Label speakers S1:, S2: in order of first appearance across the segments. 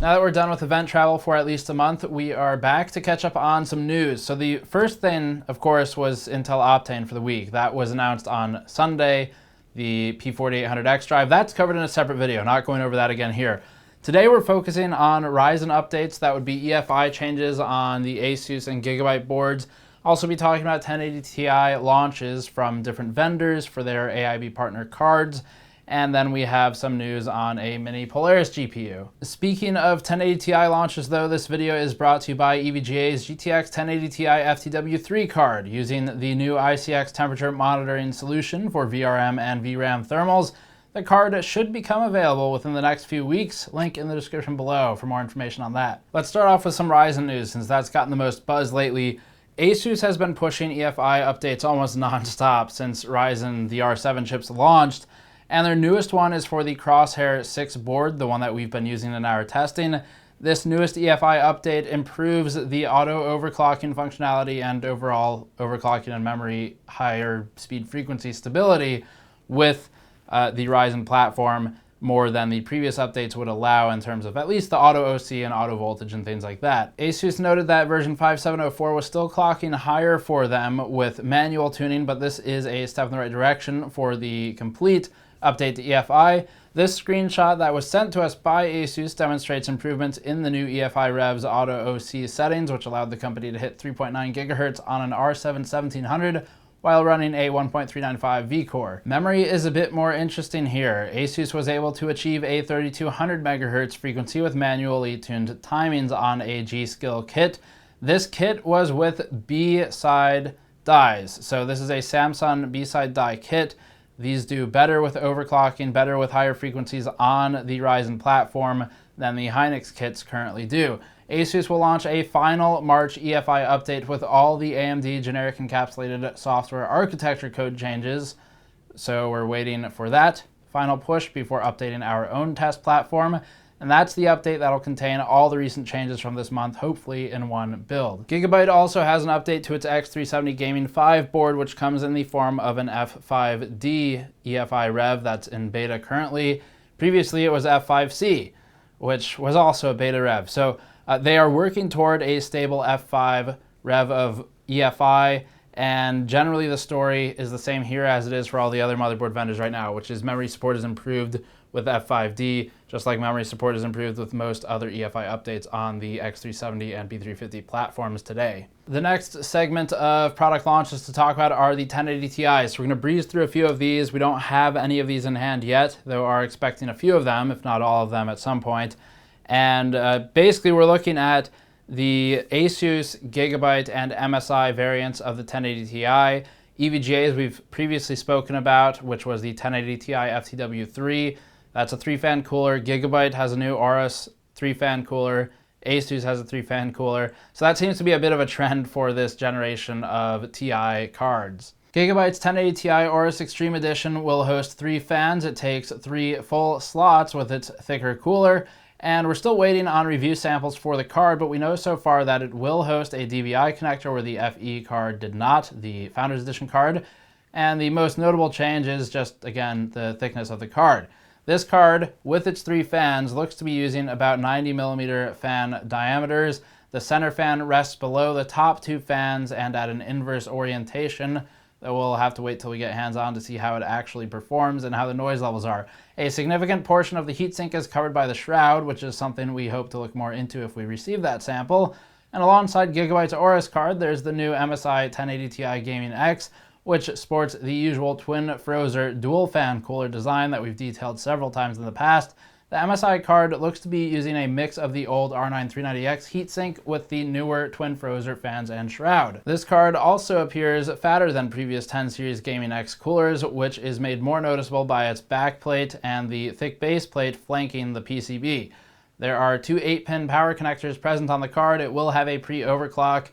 S1: Now that we're done with event travel for at least a month, we are back to catch up on some news. So the first thing, of course, was Intel Optane for the week. That was announced on Sunday, the P4800X drive. That's covered in a separate video, not going over that again here. Today we're focusing on Ryzen updates. That would be EFI changes on the Asus and Gigabyte boards. Also be talking about 1080 Ti launches from different vendors for their AIB partner cards. And then we have some news on a mini Polaris GPU. Speaking of 1080 Ti launches though, this video is brought to you by EVGA's GTX 1080 Ti FTW3 card using the new ICX temperature monitoring solution for VRM and VRAM thermals. The card should become available within the next few weeks. Link in the description below for more information on that. Let's start off with some Ryzen news since that's gotten the most buzz lately. Asus has been pushing EFI updates almost non-stop since Ryzen the R7 chips launched. And their newest one is for the Crosshair 6 board, the one that we've been using in our testing. This newest EFI update improves the auto overclocking functionality and overall overclocking and memory higher speed frequency stability with the Ryzen platform more than the previous updates would allow in terms of at least the auto OC and auto voltage and things like that. Asus noted that version 5704 was still clocking higher for them with manual tuning, but this is a step in the right direction for the complete update to EFI. This screenshot that was sent to us by Asus demonstrates improvements in the new EFI Rev's auto OC settings, which allowed the company to hit 3.9 GHz on an R7 1700 while running a 1.395 V-core. Memory is a bit more interesting here. Asus was able to achieve a 3200 MHz frequency with manually tuned timings on a G-Skill kit. This kit was with B-side dies. So this is a Samsung B-side die kit. These do better with overclocking, better with higher frequencies on the Ryzen platform than the Hynix kits currently do. Asus will launch a final March EFI update with all the AMD generic encapsulated software architecture code changes. So we're waiting for that final push before updating our own test platform. And that's the update that'll contain all the recent changes from this month, hopefully in one build. Gigabyte also has an update to its X370 Gaming 5 board, which comes in the form of an F5D EFI Rev that's in beta currently. Previously, it was F5C, which was also a beta Rev. So they are working toward a stable F5 Rev of EFI, and generally the story is the same here as it is for all the other motherboard vendors right now, which is memory support is improved with F5D, just like memory support is improved with most other EFI updates on the X370 and B350 platforms today. The next segment of product launches to talk about are the 1080 Ti's. So we're going to breeze through a few of these. We don't have any of these in hand yet, though are expecting a few of them, if not all of them at some point. And basically we're looking at the Asus, Gigabyte, and MSI variants of the 1080 Ti. EVGA, as we've previously spoken about, which was the 1080 Ti FTW3. That's a 3-fan cooler. Gigabyte has a new Aorus 3-fan cooler. Asus has a 3-fan cooler. So that seems to be a bit of a trend for this generation of Ti cards. Gigabyte's 1080 Ti Aorus Extreme Edition will host 3 fans. It takes 3 full slots with its thicker cooler. And we're still waiting on review samples for the card, but we know so far that it will host a DVI connector where the FE card did not, the Founders Edition card. And the most notable change is just, again, the thickness of the card. This card, with its 3 fans, looks to be using about 90mm fan diameters. The center fan rests below the top 2 fans and at an inverse orientation. That we'll have to wait till we get hands-on to see how it actually performs and how the noise levels are. A significant portion of the heatsink is covered by the shroud, which is something we hope to look more into if we receive that sample. And alongside Gigabyte's Aorus card, there's the new MSI 1080 Ti Gaming X, which sports the usual twin Frozer dual fan cooler design that we've detailed several times in the past. The MSI card looks to be using a mix of the old R9 390X heatsink with the newer twin Frozer fans and shroud. This card also appears fatter than previous 10 series Gaming X coolers, which is made more noticeable by its backplate and the thick base plate flanking the PCB. There are 2 8-pin power connectors present on the card. It will have a pre-overclock,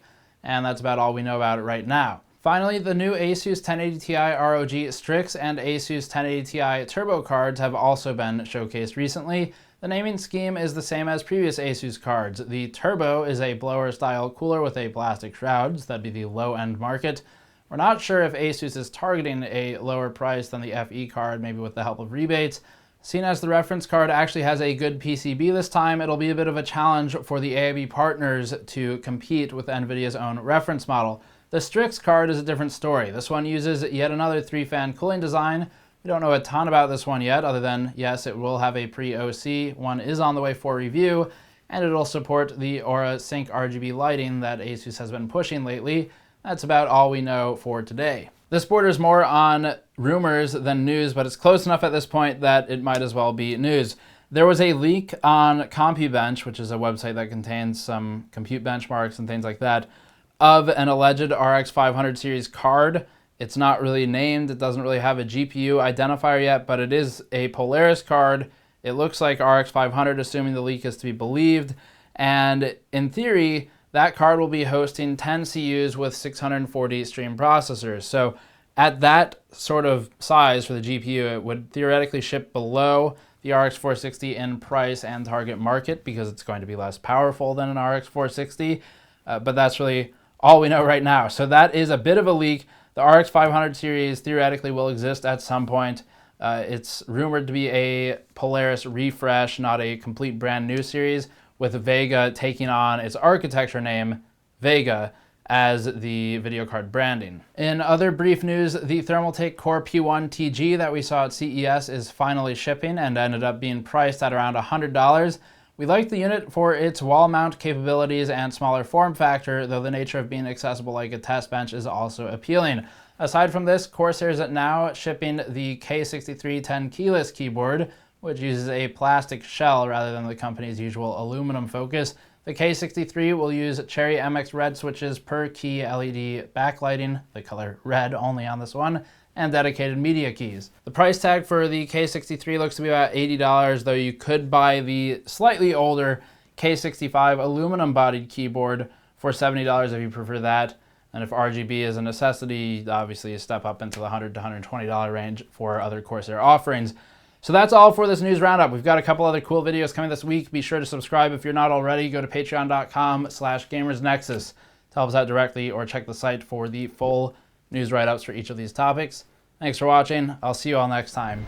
S1: and that's about all we know about it right now. Finally, the new Asus 1080 Ti ROG Strix and Asus 1080 Ti Turbo cards have also been showcased recently. The naming scheme is the same as previous Asus cards. The Turbo is a blower-style cooler with a plastic shroud, so that'd be the low-end market. We're not sure if Asus is targeting a lower price than the FE card, maybe with the help of rebates. Seen as the reference card actually has a good PCB this time, it'll be a bit of a challenge for the AIB partners to compete with NVIDIA's own reference model. The Strix card is a different story. This one uses yet another 3-fan cooling design. We don't know a ton about this one yet, other than, yes, it will have a pre-OC. One is on the way for review, and it'll support the Aura Sync RGB lighting that Asus has been pushing lately. That's about all we know for today. This borders more on rumors than news, but it's close enough at this point that it might as well be news. There was a leak on CompuBench, which is a website that contains some compute benchmarks and things like that, of an alleged RX 500 series card. It's not really named, it doesn't really have a GPU identifier yet, but it is a Polaris card. It looks like RX 500, assuming the leak is to be believed, and in theory, that card will be hosting 10 CUs with 640 stream processors. So at that sort of size for the GPU, it would theoretically ship below the RX 460 in price and target market because it's going to be less powerful than an RX 460. But that's really all we know right now. So that is a bit of a leak. The RX 500 series theoretically will exist at some point. It's rumored to be a Polaris refresh, not a complete brand new series, with Vega taking on its architecture name, Vega, as the video card branding. In other brief news, the Thermaltake Core P1 TG that we saw at CES is finally shipping and ended up being priced at around $100. We like the unit for its wall mount capabilities and smaller form factor, though the nature of being accessible like a test bench is also appealing. Aside from this, Corsair is now shipping the K6310 keyless keyboard, which uses a plastic shell rather than the company's usual aluminum focus. The K63 will use Cherry MX red switches per key LED backlighting, the color red only on this one, and dedicated media keys. The price tag for the K63 looks to be about $80, though you could buy the slightly older K65 aluminum-bodied keyboard for $70 if you prefer that. And if RGB is a necessity, obviously you step up into the $100 to $120 range for other Corsair offerings. So that's all for this news roundup. We've got a couple other cool videos coming this week. Be sure to subscribe if you're not already. Go to patreon.com/gamersnexus to help us out directly, or check the site for the full news write-ups for each of these topics. Thanks for watching. I'll see you all next time.